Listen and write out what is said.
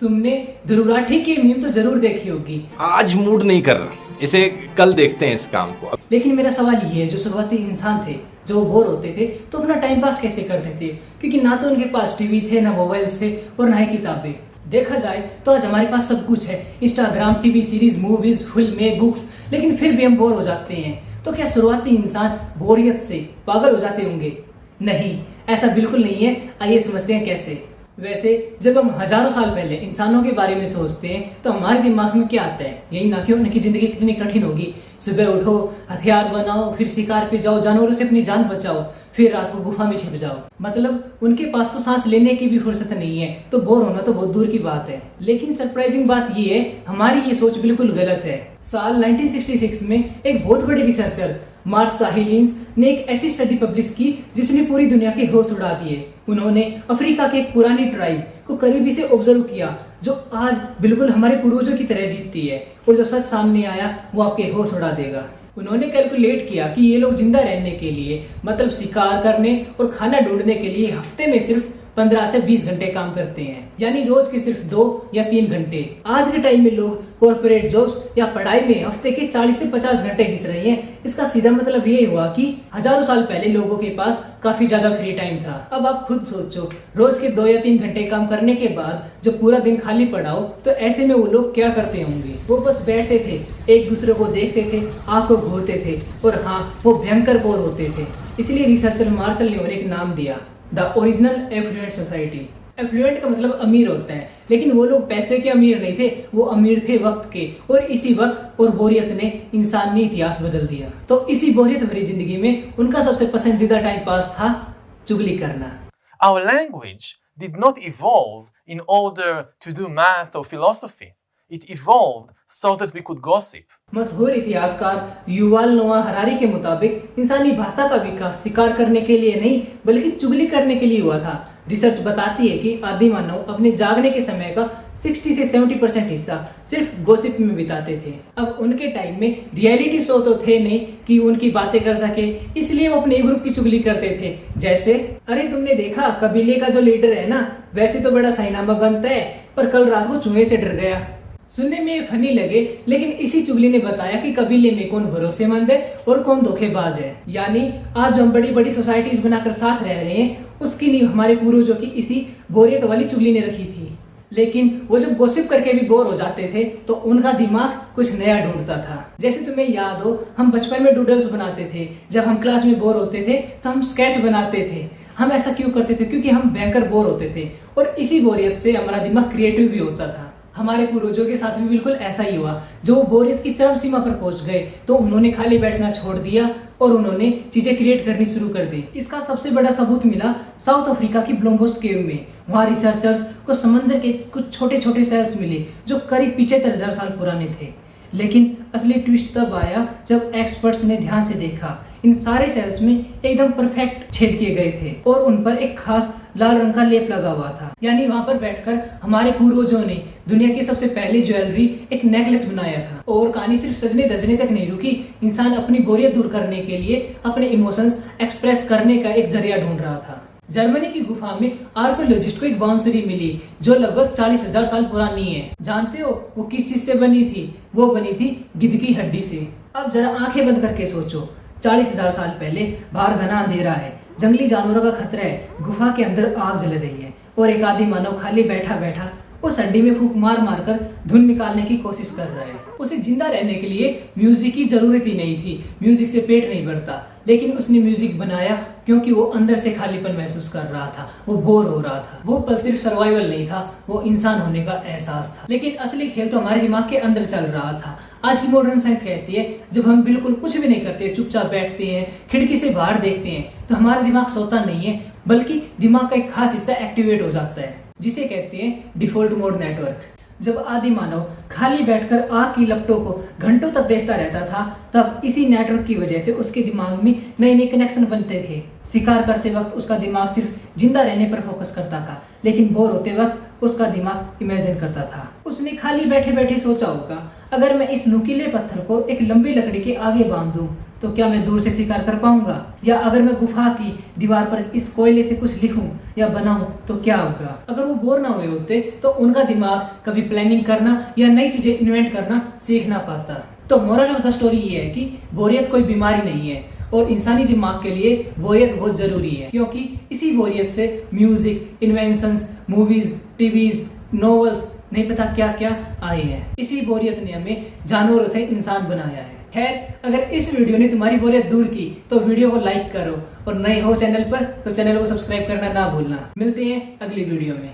तुमने ध्रुवराठी की मीम तो जरूर देखी होगी। आज मूड नहीं कर रहा, इसे कल देखते हैं इस काम को। लेकिन मेरा सवाल ये है, जो शुरुआती इंसान थे, जो बोर होते थे तो अपना टाइम पास कैसे करते थे? क्योंकि ना तो उनके पास टीवी थे, ना मोबाइल थे और ना ही किताबें। देखा जाए तो आज हमारे पास सब कुछ है, इंस्टाग्राम, टीवी सीरीज, मूवीज, फिल्में, बुक्स, लेकिन फिर भी हम बोर हो जाते हैं। तो क्या शुरुआती इंसान बोरियत से पागल हो जाते होंगे? नहीं, ऐसा बिल्कुल नहीं है। आइए समझते हैं कैसे। वैसे जब हम हजारों साल पहले इंसानों के बारे में सोचते हैं तो हमारे दिमाग में क्या आता है? यही ना कि उनकी जिंदगी कितनी कठिन होगी। सुबह उठो, हथियार बनाओ, फिर शिकार पे जाओ, जानवरों से अपनी जान बचाओ, फिर रात को गुफा में छिप जाओ। मतलब उनके पास तो सांस लेने की भी फुर्सत नहीं है, तो बोर होना तो बहुत दूर की बात है। लेकिन सरप्राइजिंग बात ये है, हमारी ये सोच बिल्कुल गलत है। साल 1966 में एक बहुत बड़े रिसर्चर मार्स साहिलिन्स ने एक ऐसी स्टडी पब्लिश की जिसने पूरी दुनिया के होश उड़ा दिए। उन्होंने अफ्रीका के एक पुरानी ट्राइब को करीबी से ऑब्जर्व किया, जो आज बिल्कुल हमारे पूर्वजों की तरह जीती है, और जो सच सामने आया वो आपके होश उड़ा देगा। उन्होंने कैलकुलेट किया कि ये लोग जिंदा रहने के लिए, मतलब शिकार करने और खाना ढूंढने के लिए हफ्ते में सिर्फ 15 से 20 घंटे काम करते हैं, यानी रोज के सिर्फ 2 या 3 घंटे। आज के टाइम में लोग कॉर्पोरेट जॉब्स या पढ़ाई में हफ्ते के 40 से 50 घंटे घिस रहे हैं। इसका सीधा मतलब ये हुआ कि हजारों साल पहले लोगों के पास काफी ज्यादा फ्री टाइम था। अब आप खुद सोचो, रोज के 2 या 3 घंटे काम करने के बाद जब पूरा दिन खाली पड़ा हो, तो ऐसे में वो लोग क्या करते होंगे? वो बस बैठते थे, एक दूसरे को देखते थे, आंखों घूरते थे, और हाँ, वो भयंकर बोर होते थे। इसलिए रिसर्चर मार्शल ने उन्हें एक नाम दिया, the original affluent society. Affluent का मतलब अमीर होता है, लेकिन वो लोग पैसे के अमीर नहीं थे, वो अमीर थे वक्त के। और इसी वक्त और बोरियत ने इंसान ने इतिहास बदल दिया। तो इसी बोरियत भरी जिंदगी में उनका सबसे पसंदीदा टाइम पास था चुगली करना। Our language did not evolve in order to do math or philosophy. It evolved so that we could gossip. मशहूर इतिहासकार युवाल नोआ हरारी के मुताबिक इंसानी भाषा का विकास शिकार करने के लिए नहीं, बल्कि चुगली करने के लिए हुआ था। रिसर्च बताती है कि आदि मानव अपने जागने के समय का 60 से 70% हिस्सा सिर्फ गॉसिप में बिताते थे। अब उनके टाइम में रियलिटी शो तो थे नहीं कि उनकी बातें कर सके, इसलिए वो अपने ग्रुप की चुगली करते थे। जैसे, अरे तुमने देखा कबीले का जो लीडर है ना, वैसे तो बड़ा सहीनामा बनता है, पर कल रात को चूहे से डर गया। सुनने में फनी लगे, लेकिन इसी चुगली ने बताया कि कबीले में कौन भरोसेमंद है और कौन धोखेबाज है। यानी आज जो हम बड़ी बड़ी सोसाइटीज बनाकर साथ रह रहे हैं, उसकी नींव हमारे पूर्वजों की इसी बोरियत वाली चुगली ने रखी थी। लेकिन वो जब गॉसिप करके भी बोर हो जाते थे तो उनका दिमाग कुछ नया ढूंढता था। जैसे तुम्हें याद हो, हम बचपन में डूडल्स बनाते थे। जब हम क्लास में बोर होते थे तो हम स्केच बनाते थे। हम ऐसा क्यों करते थे? क्योंकि हम भयंकर बोर होते थे, और इसी बोरियत से हमारा दिमाग क्रिएटिव भी होता था। हमारे पूर्वजों के साथ भी बिल्कुल ऐसा ही हुआ। जो वो बोरियत की चरम सीमा पर पहुंच गए तो उन्होंने खाली बैठना छोड़ दिया और उन्होंने चीजें क्रिएट करनी शुरू कर दी। इसका सबसे बड़ा सबूत मिला साउथ अफ्रीका की ब्लोम्बोस केव में। वहाँ रिसर्चर्स को समंदर के कुछ छोटे छोटे सेल्स मिले जो करीब 75,000 साल पुराने थे। लेकिन असली ट्विस्ट तब आया जब एक्सपर्ट्स ने ध्यान से देखा। इन सारे सेल्स में एकदम परफेक्ट छेद किए गए थे और उन पर एक खास लाल रंग का लेप लगा हुआ था। यानी वहाँ पर बैठकर हमारे पूर्वजों ने दुनिया की सबसे पहली ज्वेलरी, एक नेकलेस बनाया था। और कहानी सिर्फ सजने धजने तक नहीं रुकी। इंसान अपनी बोरियत दूर करने के लिए अपने इमोशंस एक्सप्रेस करने का एक जरिया ढूंढ रहा था। जर्मनी की गुफा में आर्कियोलॉजिस्ट को एक बांसुरी मिली जो लगभग 40,000 साल पुरानी है। जानते हो वो किस चीज से बनी थी? वो बनी थी गिद्ध की हड्डी से। अब जरा आंखें बंद करके सोचो, 40,000 साल पहले बाहर घना अंधेरा है, जंगली जानवरों का खतरा है, गुफा के अंदर आग जल रही है, और एक आदि मानव खाली बैठा बैठा उस हड्डी में फूंक मार मार कर धुन निकालने की कोशिश कर रहा है। उसे जिंदा रहने के लिए म्यूजिक की जरूरत ही नहीं थी। म्यूजिक से पेट नहीं भरता, लेकिन उसने म्यूजिक बनाया क्योंकि वो अंदर से खालीपन महसूस कर रहा था। वो बोर हो रहा था। वो पल सिर्फ सर्वाइवल नहीं था, वो इंसान होने का एहसास था। लेकिन असली खेल तो हमारे दिमाग के अंदर चल रहा था। आज की मॉडर्न साइंस कहती है जब हम बिल्कुल कुछ भी नहीं करते, चुपचाप बैठते हैं, खिड़की से बाहर देखते हैं, तो हमारा दिमाग सोता नहीं है, बल्कि दिमाग का एक खास हिस्सा एक्टिवेट हो जाता है, जिसे कहते हैं डिफॉल्ट मोड नेटवर्क। जब आदि मानव खाली बैठकर आग की लपटों को घंटों तक देखता रहता था, तब इसी नेटवर्क की वजह से उसके दिमाग में नए नए कनेक्शन बनते थे। शिकार करते वक्त उसका दिमाग सिर्फ जिंदा रहने पर फोकस करता था, लेकिन बोर होते वक्त उसका दिमाग इमेजिन करता था। उसने खाली बैठे बैठे सोचा होगा, अगर मैं इस नुकीले पत्थर को एक लंबी लकड़ी के आगे बांध दूं तो क्या मैं दूर से शिकार कर पाऊंगा? या अगर मैं गुफा की दीवार पर इस कोयले से कुछ लिखूं या बनाऊं तो क्या होगा? अगर वो बोर ना हुए होते तो उनका दिमाग कभी प्लानिंग करना या नई चीजें इन्वेंट करना सीख ना पाता। तो मोरल ऑफ द स्टोरी ये है कि बोरियत कोई बीमारी नहीं है और इंसानी दिमाग के लिए बोरियत बहुत जरूरी है, क्योंकि इसी बोरियत से music, inventions, movies, TVs, novels, नहीं पता क्या क्या आए हैं। इसी बोरियत ने हमें जानवरों से इंसान बनाया है। खैर, अगर इस वीडियो ने तुम्हारी बोरियत दूर की तो वीडियो को लाइक करो और नए हो चैनल पर तो चैनल को सब्सक्राइब करना ना भूलना। मिलते हैं अगली वीडियो में।